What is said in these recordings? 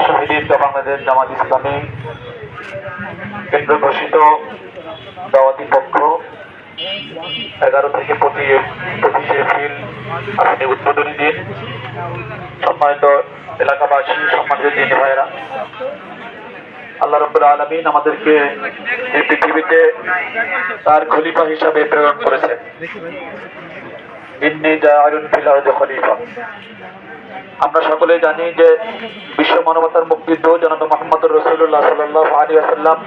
শহীদ বাংলাদেশ জামাত ইসলামী কেন্দ্র ঘোষিত দাওয়াতি পক্ষ 11 থেকে 25 এপ্রিল আজকে উদ্বোধনী দিন। সম্মানিত এলাকাবাসী, সম্মানিত দিনী ভাইয়েরা, আল্লাহ রাব্বুল আলামিন আমাদেরকে এই পৃথিবীতে তার খলিফা হিসাবে প্রেরণ করেছেন। ইন্নী জাআইলুন ফিল আরদি খলিফা। আমরা সকলে জানি যে বিশ্ব মানবতার মুক্তিযুদ্ধ জনাব মুহাম্মদুর রাসূলুল্লাহ সাল্লাল্লাহু আলাইহি ওয়াসাল্লাম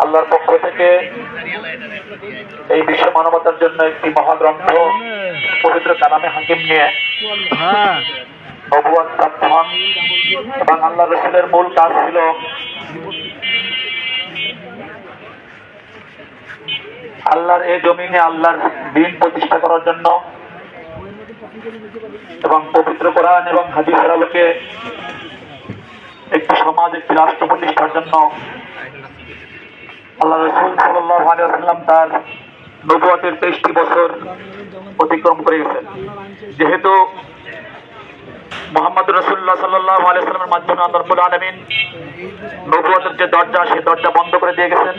আল্লাহর পক্ষ থেকে এই বিশ্ব মানবতার জন্য একটি মহাগ্রন্থ পবিত্র কালামে হাকিম নিয়ে নবুয়ত প্রাপ্ত হন এবং আল্লাহ রাসূলের মূল কাজ ছিল আল্লাহর এই জমিনে আল্লাহর দ্বীন প্রতিষ্ঠা করার জন্য এবং পবিত্র কোরআন এবং হাদিসের আলোকে একটি সমাজ, একটি রাষ্ট্র প্রতিষ্ঠার জন্য আল্লাহ রাসূল সাল্লাল্লাহু আলাইহি ওয়াসাল্লাম তার নবুয়তের 23টি বছর অতিক্রম করে গেছেন। যেহেতু মুহাম্মদ রাসূলুল্লাহ সাল্লাল্লাহু আলাইহি ওয়াসাল্লামের মাধ্যমে আল্লাহ রাব্বুল আলামিন নবুয়তের যে দরজা, সেই দরজা বন্ধ করে দিয়ে গেছেন,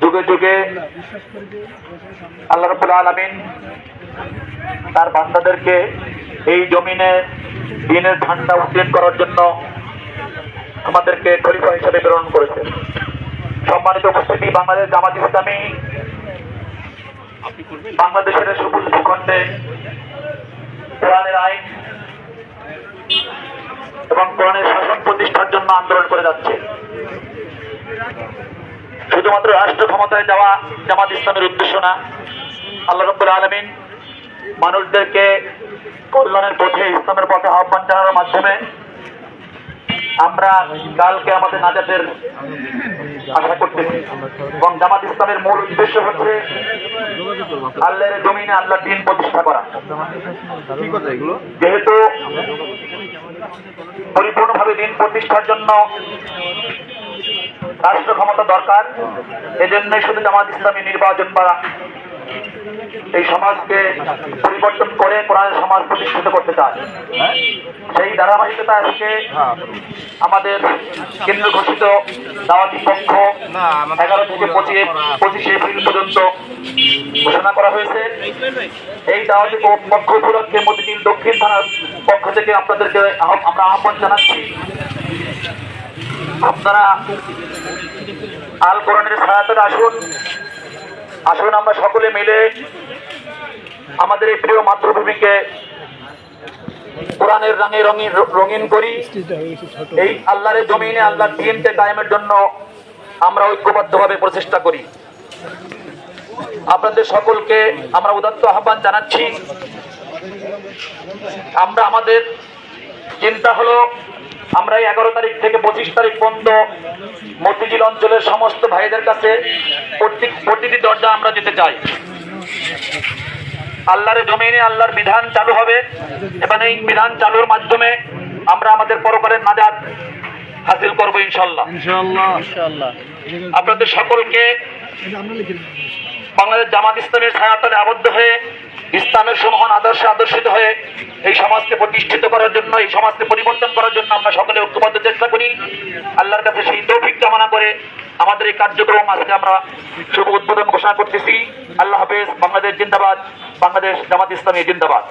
যুগে যুগে আল্লাহ রাব্বুল আলামিন তার বান্দাদেরকে এই জমিনে দ্বীনের ঝান্ডা উত্তোলন করার জন্য আমাদেরকে খলিফা হিসেবে প্রেরণ করেছেন। সম্মানিত উপস্থিতি, বাংলাদেশ জামাত ইসলামী বাংলাদেশের সবুজ ভূখণ্ডে কোরআনের আইন এবং কোরআনের শাসন প্রতিষ্ঠার জন্য আন্দোলন করে যাচ্ছে। শুধুমাত্র রাষ্ট্র ক্ষমতায় যাওয়া জামাত ইসলামের উদ্দেশ্য না, আল্লাহ রাব্বুল আলামিন মানুষদেরকে কল্যাণের পথে, ইসলামের পথে আহ্বান জানানোর মাধ্যমে আমরা কালকে আমাদের নাজাতের আশা করতেছি। এবং জামাত ইসলামের মূল উদ্দেশ্য হচ্ছে আল্লাহর জমিনে আল্লাহর দ্বীন প্রতিষ্ঠা করা। যেহেতু পরিপূর্ণভাবে দ্বীন প্রতিষ্ঠার জন্য রাষ্ট্র ক্ষমতা দরকার, এজন্যই শুধু জামাত ইসলামী নির্বাচন করা, এই সমাজকে পরিবর্তন করে কোরআনের সমাজ প্রতিষ্ঠিত করতে চায়। সেই ধারাবাহিকতা আজকে আমাদের কেন্দ্র ঘোষিত দাওয়াতি পক্ষ 11 থেকে 25 এপ্রিল পর্যন্ত ঘোষণা করা হয়েছে। এই দাওয়াতি পক্ষ উপলক্ষে মতিঝিল দক্ষিণ থানার পক্ষ থেকে আপনাদেরকে আমরা আহ্বান জানাচ্ছি, আপনারা আল কোরআনের ছায়াতলে আসুন আমরা সকলে মিলে আমাদের এই প্রিয় মাতৃভূমিকে কোরআনের রঙে রঙিন করি। এই আল্লাহর জমিনে আল্লাহর দ্বীনকে কায়েমের জন্য আমরা ঐক্যবদ্ধভাবে প্রচেষ্টা করি। আপনাদের সকলকে আমরা উদাত্ত আহ্বান জানাচ্ছি। আমাদের চিন্তা হলো, আমরা এই 11 তারিখ থেকে 25 তারিখ পর্যন্ত মতিঝিল অঞ্চলের সমস্ত ভাইদের কাছে প্রতিটি দরজা আমরা যেতে চাই। আল্লাহর জমিনে আল্লাহর বিধান চালু হবে এবং এই বিধান চালুর মাধ্যমে আমরা আমাদের পরকালের নাজাত হাসিল করবো ইনশাআল্লাহ। আপনাদের সকলকে বাংলাদেশ জামাত ইসলামের ছায়াতলে আবদ্ধ হয়ে ইসলামের সমহান আদর্শে আদর্শিত হয়ে এই সমাজকে প্রতিষ্ঠিত করার জন্য, এই সমাজকে পরিবর্তন করার জন্য আমরা সকলে ঐক্যবদ্ধ চেষ্টা করি। আল্লাহর কাছে সেই তৌফিক কামনা করে আমাদের এই কার্যক্রম আজকে আমরা শুভ উদ্বোধন ঘোষণা করতেছি। আল্লাহ হাফেজ। বাংলাদেশ জিন্দাবাদ। বাংলাদেশ জামাত ইসলামী জিন্দাবাদ।